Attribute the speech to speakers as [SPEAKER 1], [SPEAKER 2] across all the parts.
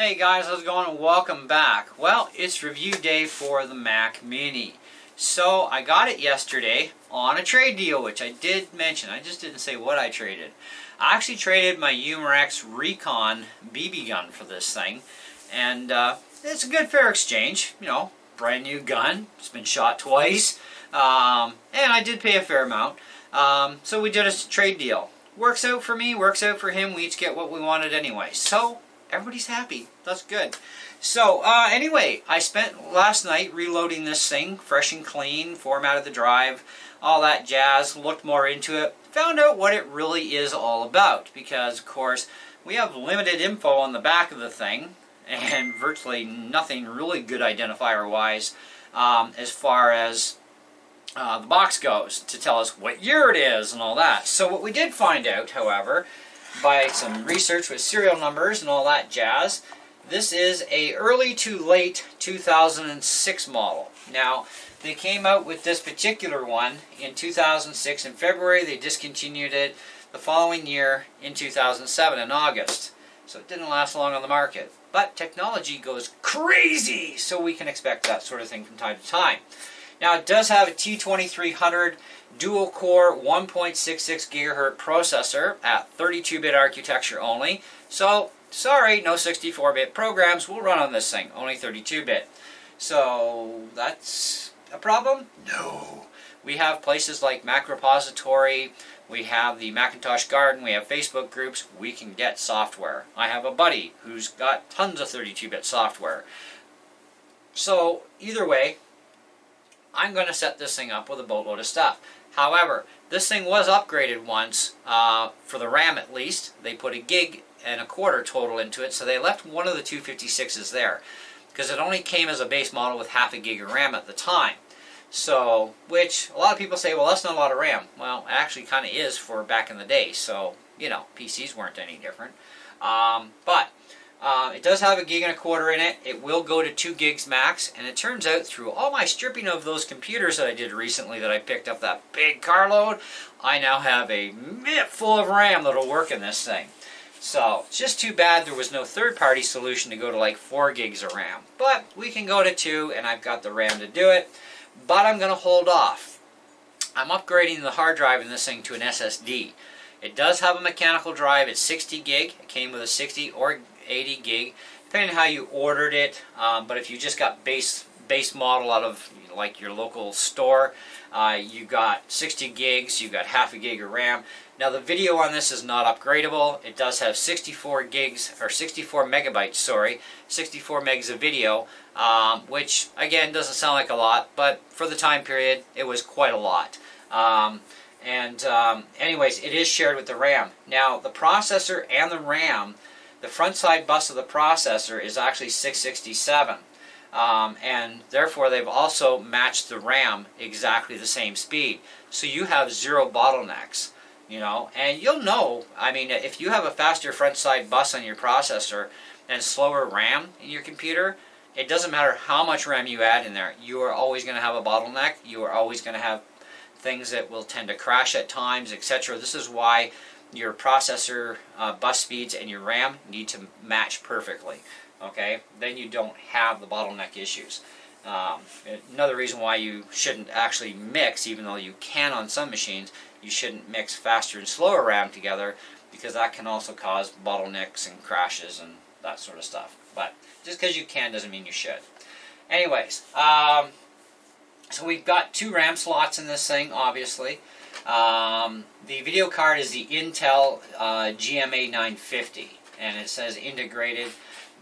[SPEAKER 1] Hey guys, how's it going and welcome back. Well, it's review day for the Mac Mini. So I got it yesterday on a trade deal, which I did mention. I just didn't say what I traded. I actually traded my Umarex Recon BB gun for this thing. And it's a good fair exchange. You know, brand new gun. It's been shot twice. And I did pay a fair amount. So we did a trade deal. Works out for me, works out for him. We each get what we wanted anyway. So everybody's happy. That's good. So anyway, I spent last night reloading this thing, fresh and clean, formatted the drive, all that jazz, looked more into it, found out what it really is all about. Because, of course, we have limited info on the back of the thing, and virtually nothing really good identifier-wise as far as the box goes to tell us what year it is and all that. So what we did find out, however, by some research with serial numbers and all that jazz, this is a early to late 2006 model. Now, they came out with this particular one in 2006 in February. They discontinued it the following year in 2007 in August. So it didn't last long on the market. But technology goes crazy, so we can expect that sort of thing from time to time. Now, it does have a T2300 dual-core 1.66 gigahertz processor at 32-bit architecture only. So, sorry, no 64-bit programs will run on this thing, only 32-bit. So, that's a problem? No. We have places like Mac Repository, we have the Macintosh Garden, we have Facebook groups, we can get software. I have a buddy who's got tons of 32-bit software. So, either way, I'm going to set this thing up with a boatload of stuff. However, this thing was upgraded once, for the RAM at least. They put a gig and a quarter total into it, so they left one of the 256s there. Because it only came as a base model with half a gig of RAM at the time. So, which a lot of people say, well, that's not a lot of RAM. Well, it actually kind of is for back in the day, so, you know, PCs weren't any different. It does have a gig and a quarter in it. It will go to 2 gigs max, and it turns out through all my stripping of those computers that I did recently that I picked up that big carload, I now have a mitt full of RAM that'll work in this thing. So, it's just too bad there was no third-party solution to go to like 4 gigs of RAM. But we can go to 2, and I've got the RAM to do it. But I'm going to hold off. I'm upgrading the hard drive in this thing to an SSD. It does have a mechanical drive. It's 60 gig. It came with a 60 or 80 gig, depending on how you ordered it. But if you just got base model out of like your local store, you got 60 gigs, you got half a gig of RAM. Now the video on this is not upgradable. It does have 64 gigs, or 64 megabytes, sorry, 64 megs of video, which again doesn't sound like a lot, but for the time period it was quite a lot. Anyways, it is shared with the RAM. Now the processor and the RAM, the front side bus of the processor is actually 667. And therefore they've also matched the RAM exactly the same speed. So you have 0 bottlenecks, you know, and you'll know, I mean, if you have a faster front side bus on your processor and slower RAM in your computer, it doesn't matter how much RAM you add in there, you are always going to have a bottleneck, you are always going to have things that will tend to crash at times, etc. This is why your processor bus speeds and your RAM need to match perfectly. Okay, then you don't have the bottleneck issues. Another reason why you shouldn't actually mix, even though you can on some machines, you shouldn't mix faster and slower RAM together, because that can also cause bottlenecks and crashes and that sort of stuff. But just because you can doesn't mean you should. Anyways, so we've got 2 RAM slots in this thing, obviously. The video card is the Intel GMA 950, and it says integrated,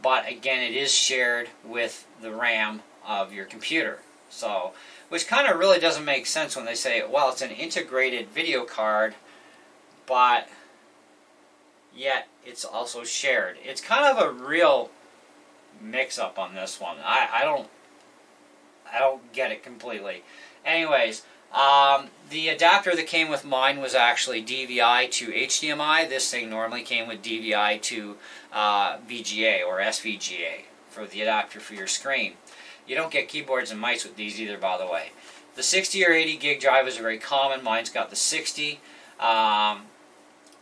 [SPEAKER 1] but again it is shared with the RAM of your computer. So, which kind of really doesn't make sense when they say, well, it's an integrated video card, but yet it's also shared. It's kind of a real mix-up on this one. I don't get it completely. Anyways, the adapter that came with mine was actually DVI to HDMI. This thing normally came with DVI to VGA or SVGA for the adapter for your screen. You don't get keyboards and mice with these either, by the way. The 60 or 80 gig drive is very common. Mine's got the 60.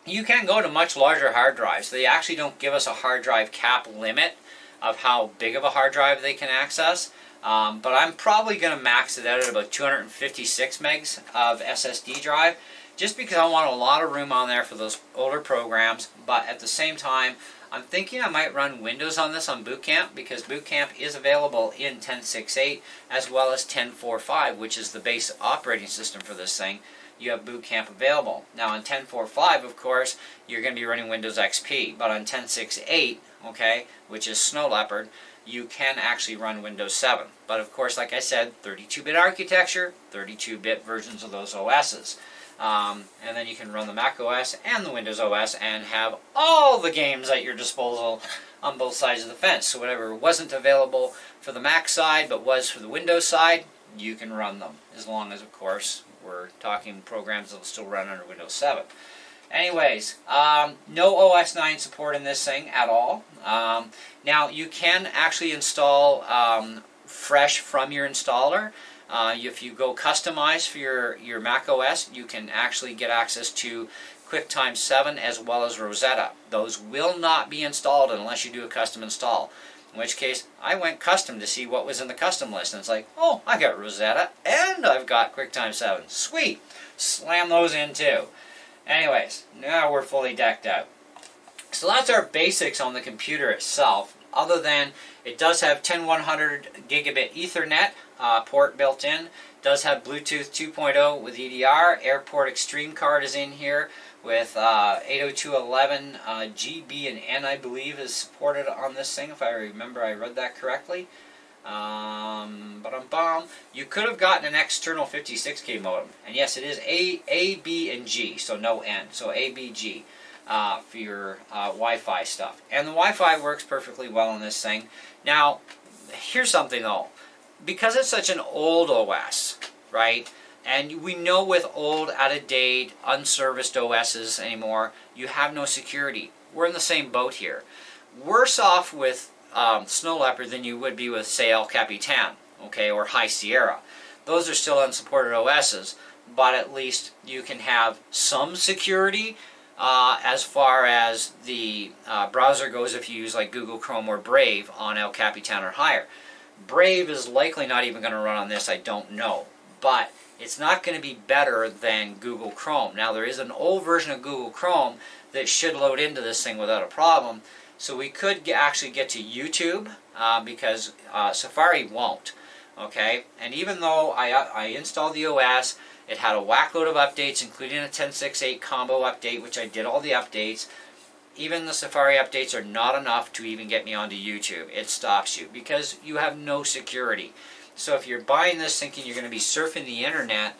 [SPEAKER 1] You can go to much larger hard drives. They actually don't give us a hard drive cap limit. of how big of a hard drive they can access. But I'm probably going to max it out at about 256 megs of SSD drive, just because I want a lot of room on there for those older programs. But at the same time, I'm thinking I might run Windows on this on Boot Camp, because Boot Camp is available in 10.6.8 as well as 10.4.5, which is the base operating system for this thing. You have Boot Camp available. Now on 10.4.5, of course, you're going to be running Windows XP, but on 10.6.8, okay, which is Snow Leopard, you can actually run Windows 7. But of course, like I said, 32-bit architecture, 32-bit versions of those OSs. And then you can run the Mac OS and the Windows OS and have all the games at your disposal on both sides of the fence. So whatever wasn't available for the Mac side but was for the Windows side, you can run them, as long as, of course, we're talking programs that will still run under Windows 7. Anyways, no OS 9 support in this thing at all. Now, you can actually install fresh from your installer. If you go customize for your Mac OS, you can actually get access to QuickTime 7 as well as Rosetta. Those will not be installed unless you do a custom install. In which case, I went custom to see what was in the custom list, and it's like, oh, I got Rosetta and I've got QuickTime 7. Sweet! Slam those in too. Anyways, now we're fully decked out. So that's our basics on the computer itself, other than it does have 10100 gigabit Ethernet port built in, does have Bluetooth 2.0 with EDR, Airport Extreme card is in here with 802.11 GB and N, I believe, is supported on this thing, if I remember I read that correctly. You could have gotten an external 56K modem, and yes, it is A, B, and G, so no N, so ABG for your Wi-Fi stuff. And the Wi-Fi works perfectly well on this thing. Now, here's something though. Because it's such an old OS, right, and we know with old, out-of-date, unserviced OSs anymore, you have no security. We're in the same boat here. Worse off with Snow Leopard than you would be with, say, El Capitan, okay, or High Sierra. Those are still unsupported OSs, but at least you can have some security as far as the browser goes if you use like Google Chrome or Brave on El Capitan or higher. Brave is likely not even going to run on this, I don't know, but it's not going to be better than Google Chrome. Now, there is an old version of Google Chrome that should load into this thing without a problem. So we could actually get to YouTube because Safari won't. Okay, and even though I installed the OS, it had a whack load of updates, including a 10.6.8 combo update, which I did all the updates. Even the Safari updates are not enough to even get me onto YouTube. It stops you because you have no security. So if you're buying this thinking you're going to be surfing the internet,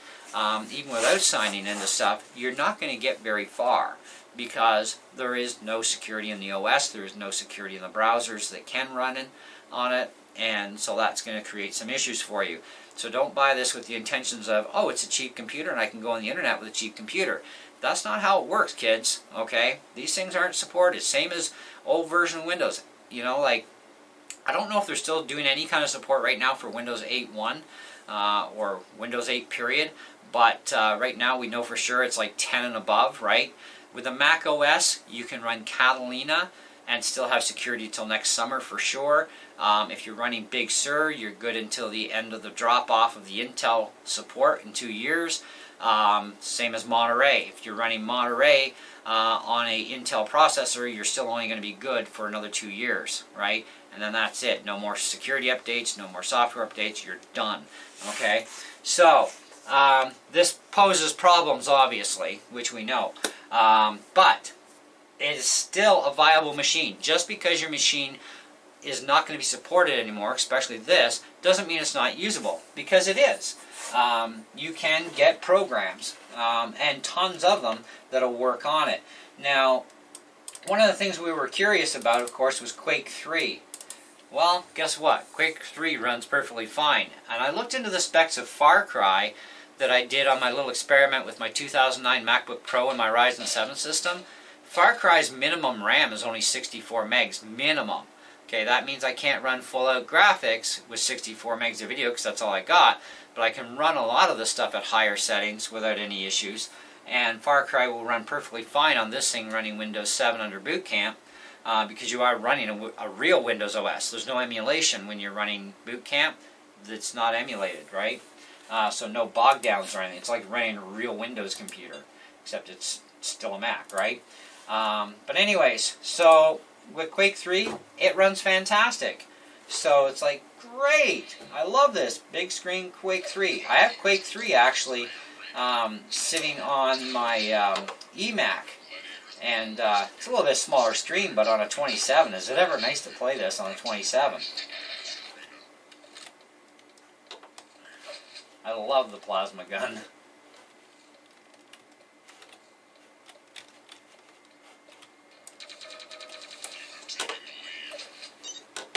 [SPEAKER 1] even without signing into stuff, you're not going to get very far, because there is no security in the OS, there is no security in the browsers that can run on it, and so that's going to create some issues for you. So don't buy this with the intentions of, oh, it's a cheap computer and I can go on the internet with a cheap computer. That's not how it works, kids, okay? These things aren't supported. Same as old version Windows. You know, like, I don't know if they're still doing any kind of support right now for Windows 8.1 or Windows 8 period, but right now we know for sure it's like 10 and above, right? With the Mac OS, you can run Catalina and still have security till next summer for sure. If you're running Big Sur, you're good until the end of the drop-off of the Intel support in 2 years. Same as Monterey. If you're running Monterey on a Intel processor, you're still only going to be good for another 2 years, right? And then that's it. No more security updates, no more software updates, you're done, okay? So, this poses problems, obviously, which we know. But it is still a viable machine. Just because your machine is not going to be supported anymore, especially this, doesn't mean it's not usable, because it is. You can get programs, and tons of them, that'll work on it. Now, one of the things we were curious about, of course, was Quake 3. Well, guess what? Quake 3 runs perfectly fine. And I looked into the specs of Far Cry that I did on my little experiment with my 2009 MacBook Pro and my Ryzen 7 system. Far Cry's minimum RAM is only 64 megs, minimum. Okay, that means I can't run full-out graphics with 64 megs of video because that's all I got, but I can run a lot of the stuff at higher settings without any issues, and Far Cry will run perfectly fine on this thing running Windows 7 under Boot Camp. because you are running a real Windows OS. There's no emulation when you're running Boot Camp. That's not emulated, right? So no bog downs or anything. It's like running a real Windows computer, except it's still a Mac, right? But anyways, so with Quake 3, it runs fantastic. So it's like, great! I love this big screen Quake 3. I have Quake 3 actually sitting on my eMac. And it's a little bit smaller screen, but on a 27. Is it ever nice to play this on a 27? I love the plasma gun.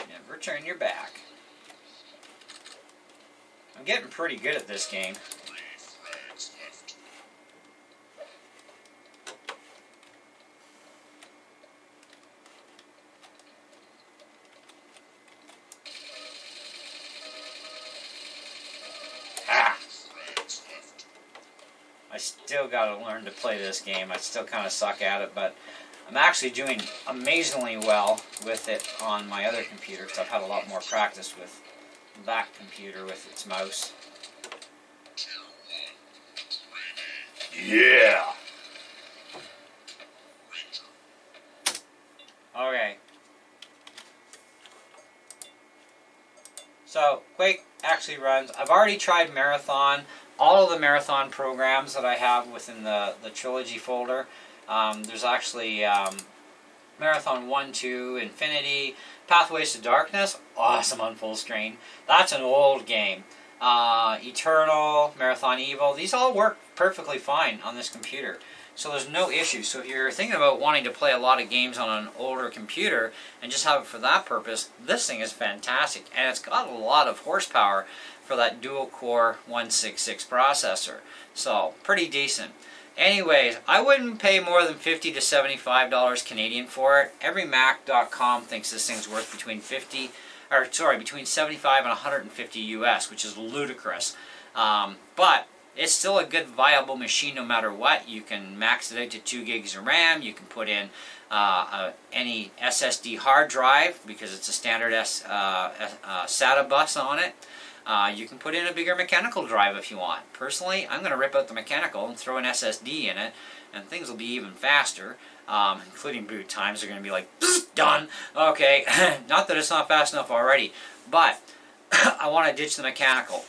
[SPEAKER 1] Never turn your back. I'm getting pretty good at this game. I still got to learn to play this game. I still kind of suck at it, but I'm actually doing amazingly well with it on my other computer because I've had a lot more practice with that computer with its mouse. Yeah! Okay. So, Quake actually runs. I've already tried Marathon. All of the Marathon programs that I have within the Trilogy folder. There's actually Marathon 1, 2, Infinity, Pathways to Darkness, awesome on full screen. That's an old game. Eternal, Marathon Evil, these all work perfectly fine on this computer. So there's no issue. So if you're thinking about wanting to play a lot of games on an older computer and just have it for that purpose, this thing is fantastic. And it's got a lot of horsepower for that dual-core 166 processor. So, pretty decent. Anyways, I wouldn't pay more than $50 to $75 Canadian for it. Everymac.com thinks this thing's worth between between 75 and 150 US, which is ludicrous. But it's still a good viable machine no matter what. You can max it out to 2 gigs of RAM. You can put in any SSD hard drive because it's a standard SATA bus on it. You can put in a bigger mechanical drive if you want. Personally, I'm going to rip out the mechanical and throw an SSD in it, and things will be even faster, including boot times. They're going to be like, done. Okay, not that it's not fast enough already, but I want to ditch the mechanical.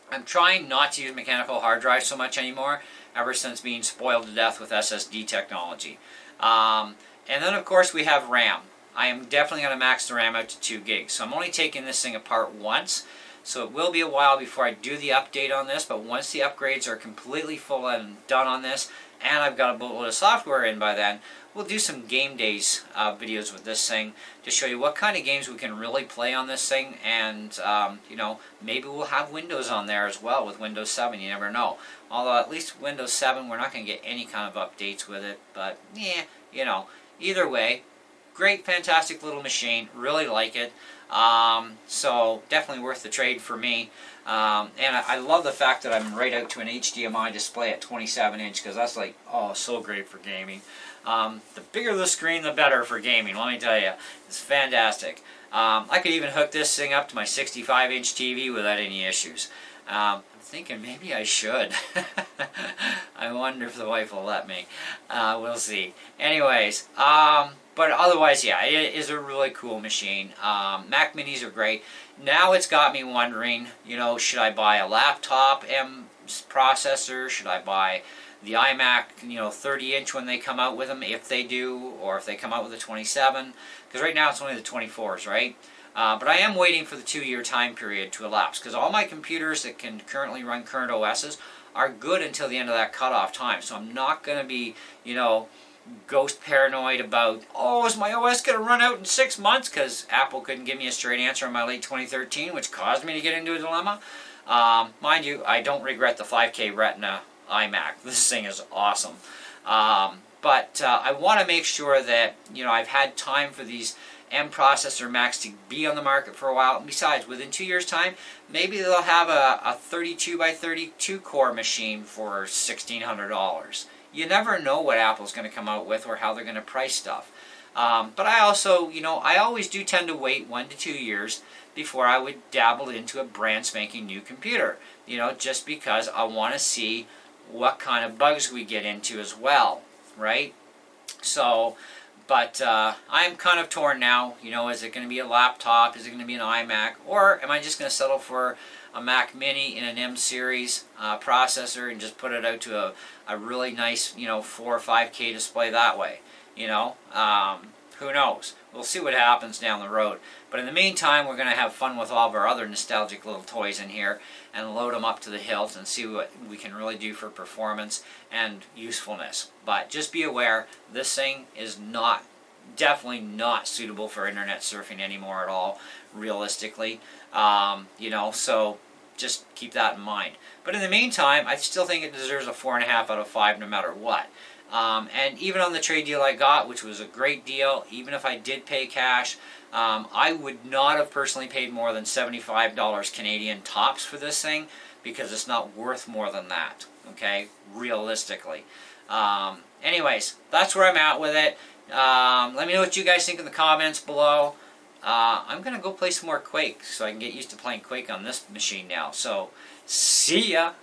[SPEAKER 1] I'm trying not to use mechanical hard drives so much anymore, ever since being spoiled to death with SSD technology. And then, of course, we have RAM. I am definitely going to max the RAM out to 2 gigs, so I'm only taking this thing apart once. So it will be a while before I do the update on this, but once the upgrades are completely full and done on this, and I've got a boatload of software in by then, we'll do some game days videos with this thing to show you what kind of games we can really play on this thing, and you know, maybe we'll have Windows on there as well with Windows 7, you never know. Although at least Windows 7, we're not going to get any kind of updates with it, but yeah, you know, either way, great, fantastic little machine, really like it. So definitely worth the trade for me. And I love the fact that I'm right out to an HDMI display at 27 inch because that's like, oh, so great for gaming. The bigger the screen, the better for gaming, let me tell you. It's fantastic. I could even hook this thing up to my 65 inch TV without any issues. I'm thinking maybe I should. I wonder if the wife will let me. We'll see. Anyways, but otherwise, yeah, it is a really cool machine. Mac Minis are great. Now it's got me wondering, you know, should I buy a laptop processor? Should I buy the iMac, you know, 30-inch when they come out with them, if they do, or if they come out with a 27? Because right now it's only the 24s, right? But I am waiting for the 2-year time period to elapse, because all my computers that can currently run current OSs are good until the end of that cutoff time. So I'm not going to be, you know, ghost paranoid about, oh, is my OS going to run out in 6 months? Because Apple couldn't give me a straight answer in my late 2013, which caused me to get into a dilemma. Mind you, I don't regret the 5K Retina iMac. This thing is awesome. But I want to make sure that, you know, I've had time for these M processor Macs to be on the market for a while. And besides, within 2 years' time, maybe they'll have a 32 by 32 core machine for $1,600. You never know what Apple's going to come out with or how they're going to price stuff. But I also, I always do tend to wait 1 to 2 years before I would dabble into a brand spanking new computer. Just because I want to see what kind of bugs we get into as well, right? So, but I'm kind of torn now. Is it going to be a laptop? Is it going to be an iMac? Or am I just going to settle for a Mac Mini in an M series processor and just put it out to a really nice, 4 or 5K display that way? Who knows? We'll see what happens down the road. But in the meantime, we're going to have fun with all of our other nostalgic little toys in here and load them up to the hilt and see what we can really do for performance and usefulness. But just be aware, this thing is definitely not suitable for internet surfing anymore at all, realistically. So just keep that in mind. But in the meantime, I still think it deserves a 4.5 out of 5 no matter what. And even on the trade deal I got, which was a great deal, even if I did pay cash, I would not have personally paid more than $75 Canadian tops for this thing, because it's not worth more than that, okay, realistically. Anyways, that's where I'm at with it. Let me know what you guys think in the comments below. I'm going to go play some more Quake so I can get used to playing Quake on this machine now. So, see ya!